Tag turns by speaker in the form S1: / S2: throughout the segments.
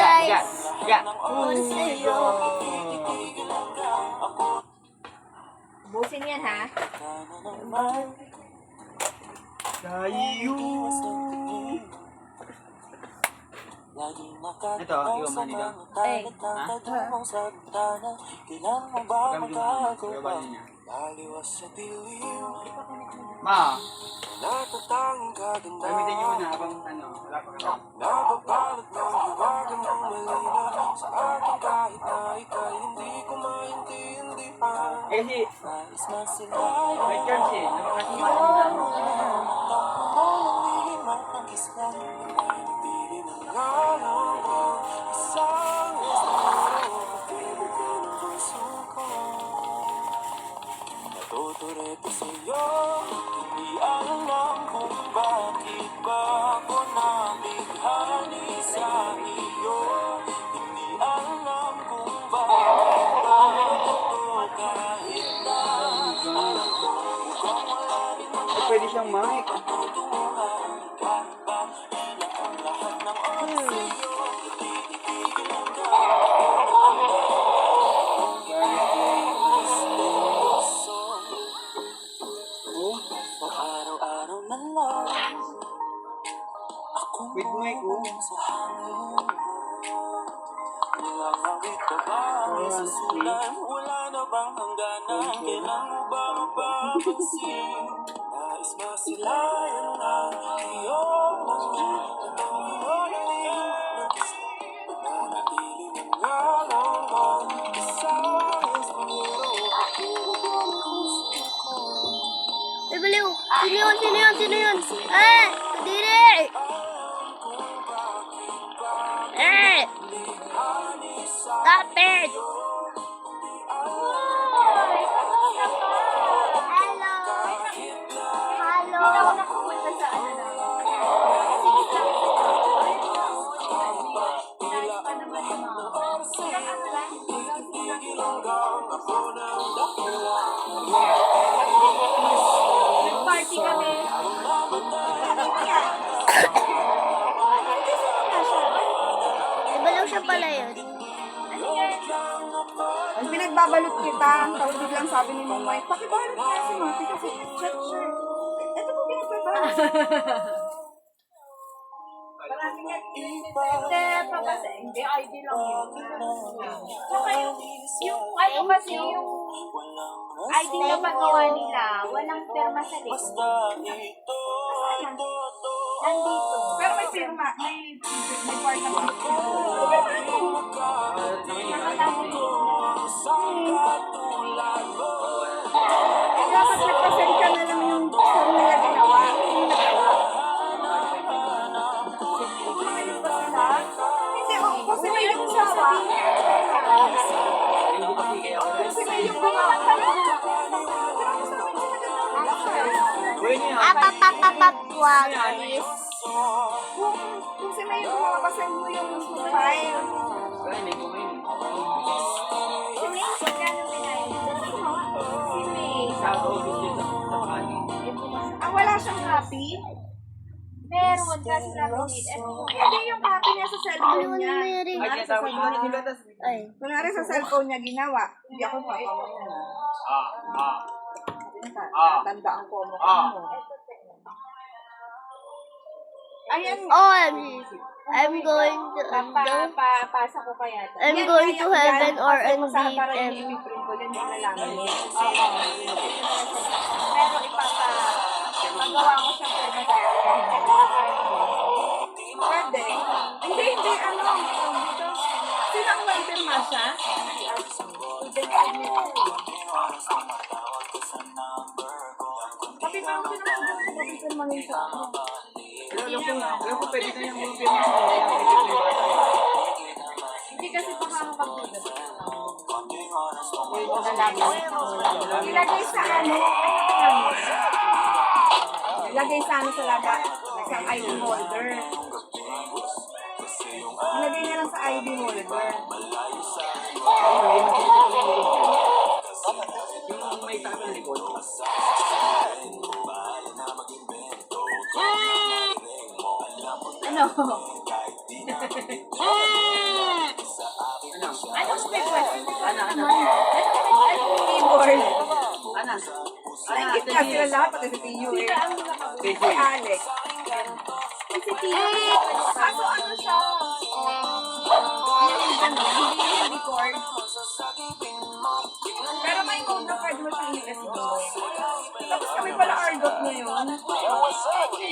S1: guys.
S2: Busin yan, ha?
S1: Tayo. Ito, yung manila.
S2: Eh.
S1: Ma. Gamitin nyo na habang ano, wala pa kayo. Eh, may chance eh.
S3: Natutureto sa'yo, hindi alam kung bakit ba ako nabighani sa iyo. Hindi alam kung bakit ba ito kahit na alam ko mukhang wala rin ang
S1: Pwede siyang mic.
S3: patutunguhan. Kahit ba ilan ang lahat ng oras sa'yo, natitigil ang araw-araw na lang akong
S1: With mic, oh.
S3: sa hangin. Nangangawit ka ba sa sulay? Wala na bang hangganan? Kailan mo ba mapapansin? Nais masilayan ang iyong mga nananatili ng ngalangan. Kasama sa pangyero ang puso ko.
S2: Baliw! Sino yun? Eh! Kadiri! Eh! Stop it!
S4: Party kami.
S2: Baliw siya pala yun.
S4: Ang pinagbabalot kita, tapos biglang sabi ni Mong Mike, pakibalot nga si Mati kasi chat siya. Ito po pinagbabalot.
S5: Hindi, ID lang yun. Saka yung ano kasi yung ID na paggawa nila, walang perma sa likod. Nandito.
S4: Pero may firma, may part na dapat nagpasend ka na lang yung form nila ginawa. Hindi, kasi may yung sawa. Kasi may yung mga
S2: Apapapapapwag, please.
S4: kung si may yung mga pasend mo yung file. Wala siyang copy?
S5: Meron kasi namin.
S4: Hindi yung copy niya sa cellphone
S2: Ano
S4: niya.
S2: nangyari? Ay.
S4: Kunwari sa cellphone niya ginawa. Hindi ako pa tandaan ko mo. Ayan.
S2: I'm going to
S5: Papasa ko kaya ito.
S2: I'm going to heaven or in
S4: Para
S2: VM.
S4: yung i-print ko yun yung nalaman mo.
S5: Pero ipapagawa ko siya pwede tayo.
S4: Pwede. Hindi, ano. Sino ang welcome siya? Kapit mo ko naman sa
S1: Alam ko pwede na yung movie mo.
S5: Hindi kasi baka makapagod.
S4: Ilagay sa ano? Ilagay sa ano sa laba? Sa ID holder. Ilagay na lang sa ID holder.
S1: Yung may takang likod.
S5: Ano?
S4: Naingit nga sila lahat, pati si Tiyo eh.
S1: KJ.
S4: Si Alex.
S5: Si Tio. Kaso ano siya? Hindi record.
S4: Pero may mode na card mo siyang USB. Tapos kami pala argot ngayon. Nakikiusap si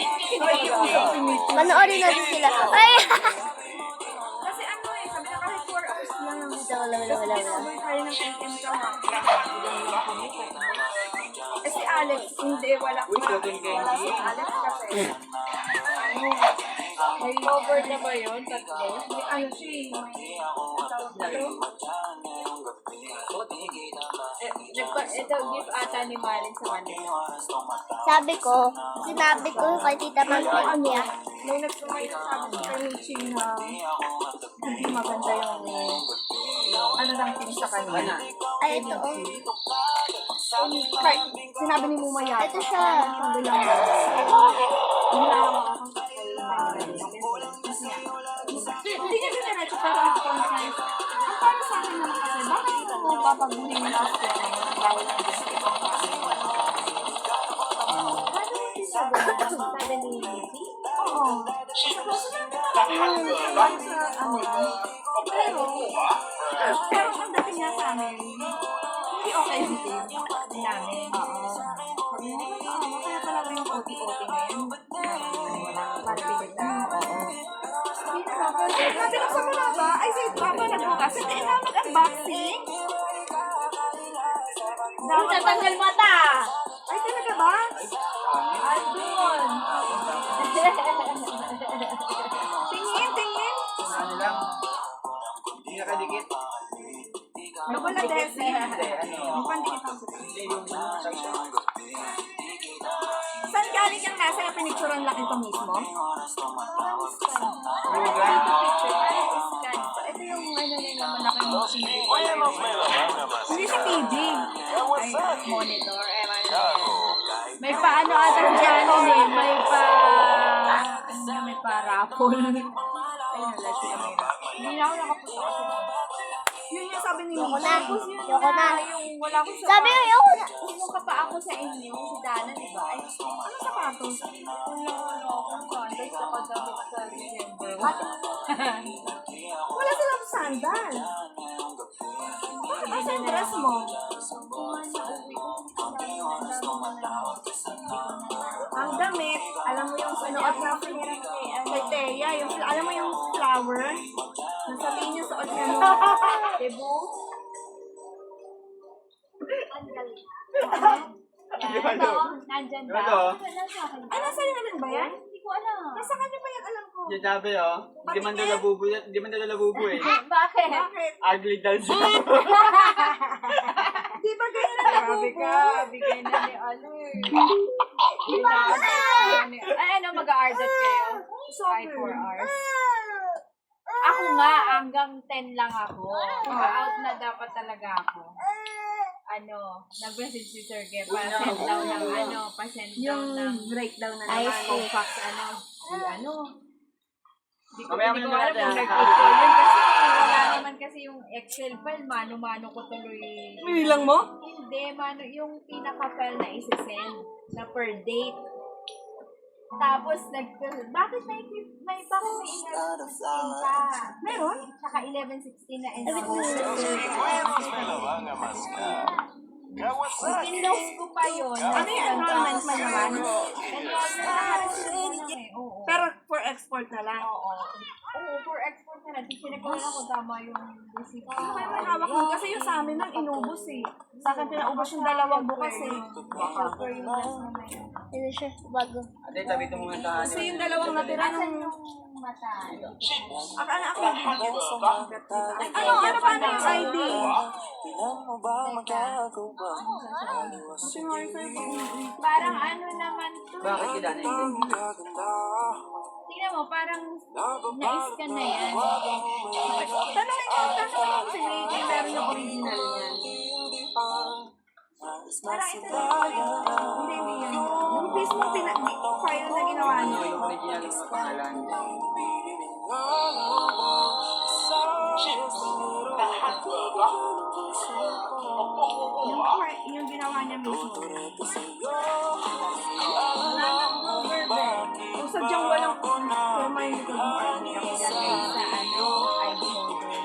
S4: Mickey.
S2: Panoorin natin sila. Ay!
S4: Kasi ano eh, sabi na kahit 4 hours lang.
S2: Wala.
S4: Sabay tayo ng SM ka nga. Eh si Alex, hindi, wala.
S1: Uy, cotton candy.
S4: Si Alex kasi.
S5: May cover na ba yun? Tatlo?
S4: May ano siya eh, may tawag dito.
S5: Ito, gift ata ni Marin sa kanila.
S2: Sinabi ko kay Tita Magpapit niya.
S4: May nagsumayo sabi sa Richie na hindi maganda yung ano lang ting sa kanya.
S2: Ay, ito. Oh.
S4: Kahit sinabi ni Mumaya.
S2: Ito siya.
S4: Sabi lang. Hindi niya dinerecho pero ang conscience. Ang para sa akin naman kasi, bakit mo papaguhin mo sa dahil ang
S5: Sabi ni Lizzy?
S4: oo. Pero ang dating niya sa amin, hindi okay si Tim. Ang namin. Oo. Kaya talaga yung OT-OT ngayon. Marapit na. Sabi ko sa mga ba, ay si Papa nagbukas. Hindi na mag-unboxing.
S5: Tatanggal mata!
S4: Ay talaga ba?
S5: Andun!
S4: Tingin.
S1: Ano lang. Hindi nakadikit.
S4: Nawala Desi.
S1: Hindi, ano.
S4: Ang pandikit ang
S1: Hindi, yung ano.
S4: Saan galing yung nasa yung pinicturean lang ito mismo?
S1: Yung gan.
S5: Ito yung ano na malaki mo TV.
S4: Hindi si PG.
S5: Ay, monitor. May pa ano ata dyan eh. May pa raffle. Ayun, let's see. Hindi na ako nakapunta kasi.
S4: Yun yung sabi ni
S2: Yoko
S4: Mika.
S2: na. Yoko na.
S4: Yung wala ko sa...
S2: Sabi ko, yoko na.
S5: Sino ka pa ako sa inyo? Si Dana, di ba? Ay,
S4: Ano sapatos?
S5: ako damit sa December.
S4: Wala silang sandal. Bakit asa yung dress mo? Ang damit, alam mo yung sunuot na kay Teya, yung, alam mo yung flower? Nasabihin niyo suot niya mo.
S5: Debu?
S1: Ano?
S5: Nandyan
S1: Ano?
S5: ba? Wala sa akin.
S4: Ay, nasa iyo naman ba yan?
S5: Hindi ko alam.
S4: Nasa kanya pa yan, alam ko.
S1: Yung sabi, oh. Hindi man daw labubo yan. Hindi man daw labubo eh.
S5: Bakit?
S4: Bakit?
S1: Ugly doll siya.
S4: Di ba ganyan ang
S5: Grabe
S4: labubo?
S5: ka. Bigay na ni ano eh. Ay, ano, mag-a-ardot kayo? Ay, 4 hours. Ako nga, hanggang 10 lang ako. Out na dapat talaga ako. Ano, nag-message si Sir Ge, pa-send daw ng ano, pa-send daw
S4: Yung
S5: ng
S4: breakdown na
S2: Ay,
S4: naman.
S2: see.
S5: fax, ano, ano.
S1: Mamaya
S5: Hindi
S1: mo
S5: ko
S1: na
S5: alam
S1: natin.
S5: kung nag-email yun kasi wala naman kasi yung Excel file, mano-mano ko tuloy.
S4: Bilang mo?
S5: Hindi, mano, yung pinaka-file na isi-send na per date. Tapos, bakit may bakit may 11:16 pa?
S4: Meron?
S5: Tsaka 11:16 na Pinlogs ko pa yun.
S4: Ano yung enrollment mo naman?
S5: Enrollment na nakareceive ko lang eh. Oo.
S4: Pero for export na lang.
S5: Oo. Oo, for export na lang. Chinek ko lang kung tama yung receipt.
S4: May hawak mo. Kasi yung sa amin nang inubos eh. Sa akin pinaubos yung 2 bukas eh.
S5: For yung last na may.
S2: Ito siya. Bago.
S1: Ate, tabi ito muna sa
S4: Kasi yung 2 natira
S5: Asan
S4: nung...
S5: yung mata?
S4: Akala ako ano paano yung ID?
S5: Parang ano naman to.
S1: Bakit kita na yun?
S5: Tingnan mo, parang na-scan na yan.
S4: Tanongin ko si Lady, meron yung original niya.
S5: Parang ito na
S4: Hindi yan. Yung mismo file na ginawa niya.
S1: Yung original ng mga pangalan.
S4: Yung ginawa niya mismo. Kung sadyang walang forma yung likod ng party, ako
S5: Ilagay sa ano, ID holder na.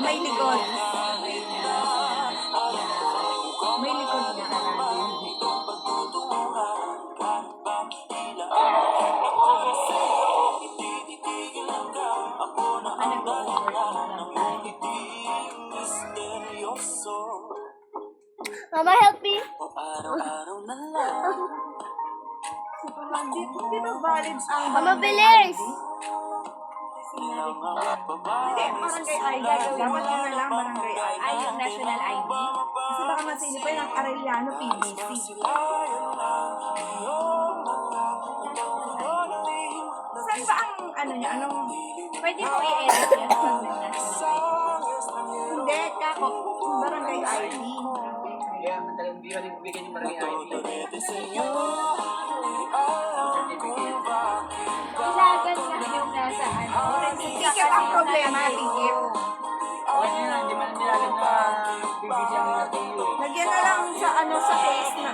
S4: may likod. May likod na.
S2: Mama, help me.
S4: Di ba valid ang
S2: Mama, bilis.
S4: Hindi, barangay ID. Dapat yun na lang, barangay ID.
S5: Ay, yung national ID.
S4: Kasi baka masinip pa yung Arellano PBC. Saan ba ang ano niya? Anong...
S5: Pwede mo i-edit yun pag may national ID.
S4: Hindi, kako. Barangay ID.
S1: Kaya madalang hindi ka rin bigyan yung barangay ID.
S5: Ilagan na yung nasa ano.
S4: Ticket ang problema, ticket.
S1: Okay na lang, hindi man nilalag na bibigyan ng LTO.
S4: Lagyan na lang sa ano sa case na